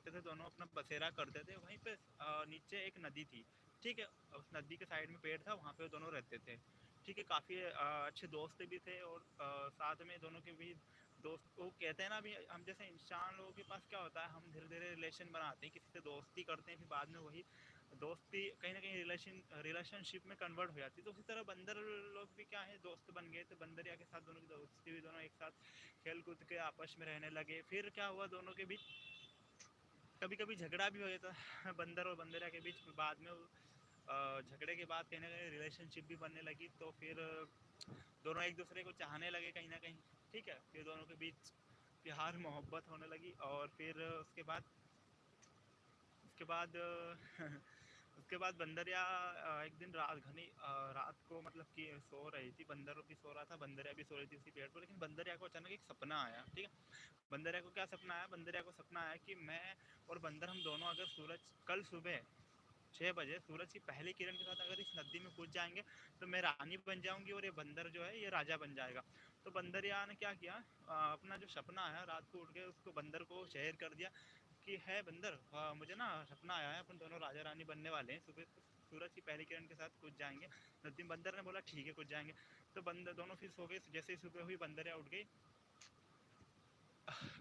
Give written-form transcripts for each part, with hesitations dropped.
रहते थे, दोनों अपना बसेरा करते थे। वहीं पे नीचे एक नदी थी, ठीक है, उस नदी के साइड में पेड़ था, वहाँ पे दोनों रहते थे, ठीक है। काफ़ी अच्छे दोस्त भी थे, और साथ में दोनों के भी दोस्त, वो कहते हैं ना, अभी हम जैसे इंसान लोगों के पास क्या होता है, हम धीरे धीरे रिलेशन बनाते हैं, किसी से दोस्ती करते हैं, फिर बाद में वही दोस्ती कहीं ना कहीं रिलेशनशिप में कन्वर्ट हो जाती है। तो उसी तरह बंदर लोग भी क्या है, दोस्त बन गए। तो बंदरिया के साथ दोनों की दोस्ती हुई, दोनों एक साथ खेल कूद के आपस में रहने लगे। फिर क्या हुआ, दोनों के बीच कभी कभी झगड़ा भी हो जाता है बंदर और बंदरिया के बीच। बाद में झगड़े के बाद कहीं ना कहीं रिलेशनशिप भी बनने लगी। तो फिर दोनों एक दूसरे को चाहने लगे कहीं ना कहीं, ठीक है। फिर दोनों के बीच प्यार मोहब्बत होने लगी। और फिर उसके बाद उसके बाद बंदरिया एक दिन रात घनी रात को मतलब कि सो रही थी, बंदर भी सो रहा था, बंदरिया भी सो रही थी उसी पेड़ पर। लेकिन बंदरिया को अचानक एक सपना आया, ठीक है। बंदरिया को क्या सपना आया, बंदरिया को सपना आया कि मैं और बंदर, हम दोनों अगर सूरज कल सुबह 6 बजे सूरज की पहली किरण के साथ अगर इस नदी में कूद जाएंगे तो मैं रानी बन जाऊंगी, और ये बंदर जो है ये राजा बन जाएगा। तो बंदरिया ने क्या किया, अपना जो सपना है रात को उठ के उसको बंदर को शेयर कर दिया कि है बंदर, मुझे ना सपना आया है, अपन दोनों राजा रानी बनने वाले हैं, सुबह सूरज की पहली किरण के साथ कूद जाएंगे नदी। बंदर ने बोला ठीक है, कूद जाएंगे। तो बंदर दोनों फिर सो गए। जैसे ही सुबह हुई, बंदरिया उठ गई,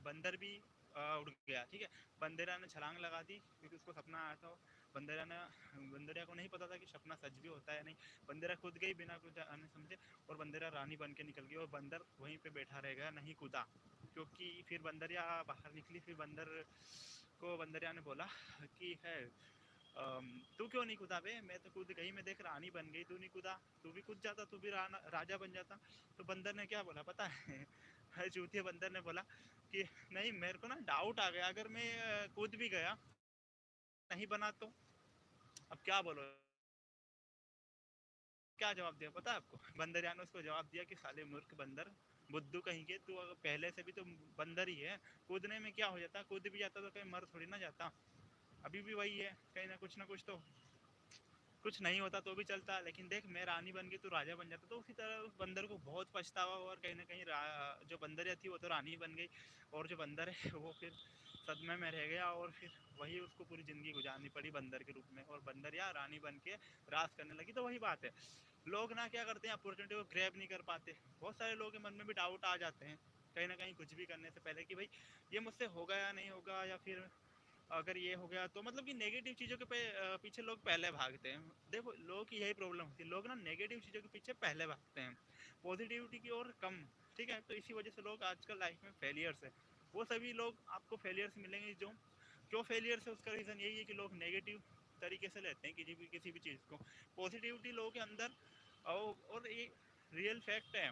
बंदर भी उड़ गया, ठीक है। बंदरिया ने छलांग लगा दी, क्योंकि उसको सपना आया था। बंदरिया को नहीं पता था कि सपना सच भी होता है नहीं। बंदरिया कूद गई बिना कुछ जाने समझे, और बंदरिया रानी बन के निकल गई, और बंदर वहीं पे बैठा रह गया, नहीं कूदा। क्योंकि फिर बंदरिया बाहर निकली, फिर बंदरिया ने बोला कि है तू क्यों नहीं कूदा बे, मैं तो कूद गई, मैं देख रानी बन गई, तू नहीं कूदा, तू भी कूद जाता, तू भी राजा बन जाता। तो बंदर ने क्या बोला पता है चूतिया बंदर ने बोला कि नहीं, मेरे को ना डाउट आ गया, अगर मैं कूद भी गया नहीं बना तो अब क्या बोलो। क्या जवाब दिया पता है आपको, बंदरिया ने उसको जवाब दिया कि साले मूर्ख बंदर, बुद्धू कहीं के, तू पहले से भी तो बंदर ही है, कूदने में क्या हो जाता, कूद भी जाता तो कहीं मर थोड़ी ना जाता। अभी भी वही है, कहीं ना कुछ तो कुछ नहीं होता तो भी चलता, लेकिन देख मैं रानी बन गई तो राजा बन जाता। तो उसी तरह उस बंदर को बहुत पछतावा हुआ, और कहीं ना कहीं जो बंदरिया थी वो तो रानी बन गई, और जो बंदर है वो फिर सदमे में रह गया, और फिर वही उसको पूरी ज़िंदगी गुजारनी पड़ी बंदर के रूप में, और बंदरिया रानी बन के राज करने लगी। तो वही बात है, लोग ना क्या करते हैं, अपॉर्चुनिटी को ग्रैब नहीं कर पाते। बहुत सारे लोगों के मन में भी डाउट आ जाते हैं कहीं ना कहीं कुछ भी करने से पहले, कि भाई ये मुझसे होगा या नहीं होगा, या फिर अगर ये हो गया तो, मतलब कि नेगेटिव चीज़ों के पीछे लोग पहले भागते हैं। देखो लोगों की यही प्रॉब्लम होती है, लोग ना नेगेटिव चीज़ों के पीछे पहले भागते हैं, पॉजिटिविटी की ओर कम, ठीक है। तो इसी वजह से लोग आजकल लाइफ में फेलियर्स है। वो सभी लोग आपको फेलियर्स मिलेंगे जो, क्यों फेलियर्स है उसका रीज़न यही है कि लोग नेगेटिव तरीके से लेते हैं किसी भी चीज़ को। पॉजिटिविटी लोगों के अंदर, और ये रियल फैक्ट है,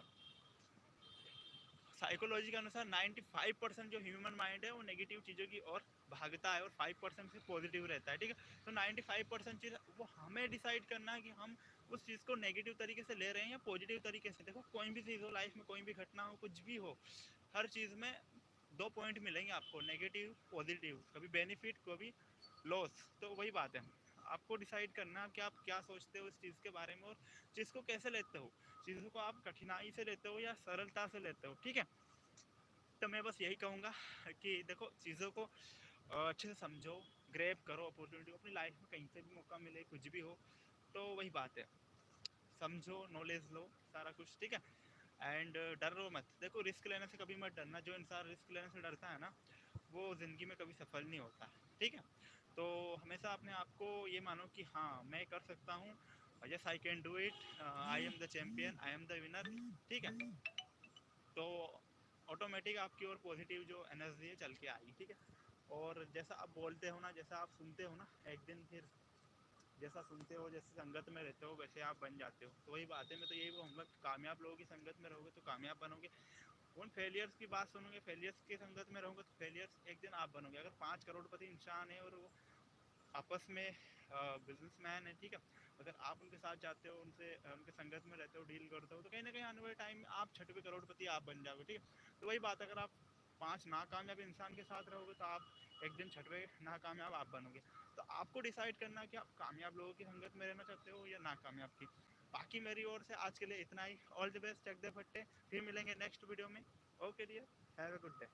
साइकोलॉजी के अनुसार 95% जो ह्यूमन माइंड है वो नेगेटिव चीज़ों की ओर भागता है, और 5% सिर्फ पॉजिटिव रहता है, ठीक है। तो 95% चीज़ वो हमें डिसाइड करना है कि हम उस चीज़ को नेगेटिव तरीके से ले रहे हैं या पॉजिटिव तरीके से। देखो कोई भी चीज़ हो लाइफ में, कोई भी घटना हो, कुछ भी हो, हर चीज़ में 2 पॉइंट मिलेंगे आपको, नेगेटिव पॉजिटिव, कभी बेनिफिट कभी लॉस। तो वही बात है, आपको डिसाइड करना कि आप क्या सोचते हो इस चीज़ के बारे में, और चीज़ को कैसे लेते हो, चीज़ों को आप कठिनाई से लेते हो या सरलता से लेते हो, ठीक है। तो मैं बस यही कहूँगा कि देखो चीज़ों को अच्छे से समझो, ग्रैब करो अपॉर्चुनिटी, अपनी लाइफ में कहीं से भी मौका मिले, कुछ भी हो, तो वही बात है, समझो, नॉलेज लो, सारा कुछ, ठीक है। एंड डरो मत। देखो रिस्क लेने से कभी मत डरना, जो इंसान रिस्क लेने से डरता है ना वो ज़िंदगी में कभी सफल नहीं होता, ठीक है। तो हमेशा अपने आप को ये मानो कि हाँ मैं कर सकता हूँ, yes I can do it, I am the champion, I am the winner, ठीक है। तो ऑटोमेटिक आपकी ओर पॉजिटिव जो एनर्जी है चल के आएगी, ठीक है। और जैसा आप बोलते हो ना, जैसा आप सुनते हो ना, एक दिन फिर जैसा सुनते हो, जैसे संगत में रहते हो, वैसे आप बन जाते हो। तो वही बात है, मैं तो यही कहूँगा कि कामयाब लोगों की संगत में रहोगे तो कामयाब बनोगे, उन फेलियर्स की बात सुनोगे, फेलियर्स की संगत में रहोगे तो फेलियर्स एक दिन आप बनोगे। अगर 5 करोड़पति इंसान है और वो आपस में बिजनेसमैन है, ठीक है, अगर आप उनके साथ जाते हो, उनके संगत में रहते हो, डील करते हो, तो कहीं ना कहीं आने वाले टाइम में आप 6वें करोड़पति आप बन जाओगे, ठीक है। तो वही बात, अगर आप 5 नाकामयाब इंसान के साथ रहोगे तो आप एक दिन 6वें नाकामयाब आप बनोगे। तो आपको डिसाइड करना कि आप कामयाब लोगों की संगत में रहना चाहते हो या नाकामयाब की। बाकी मेरी ओर से आज के लिए इतना ही। ऑल द बेस्ट, चक दे फट्टे, फिर मिलेंगे नेक्स्ट वीडियो में। Okay dear, have a good day.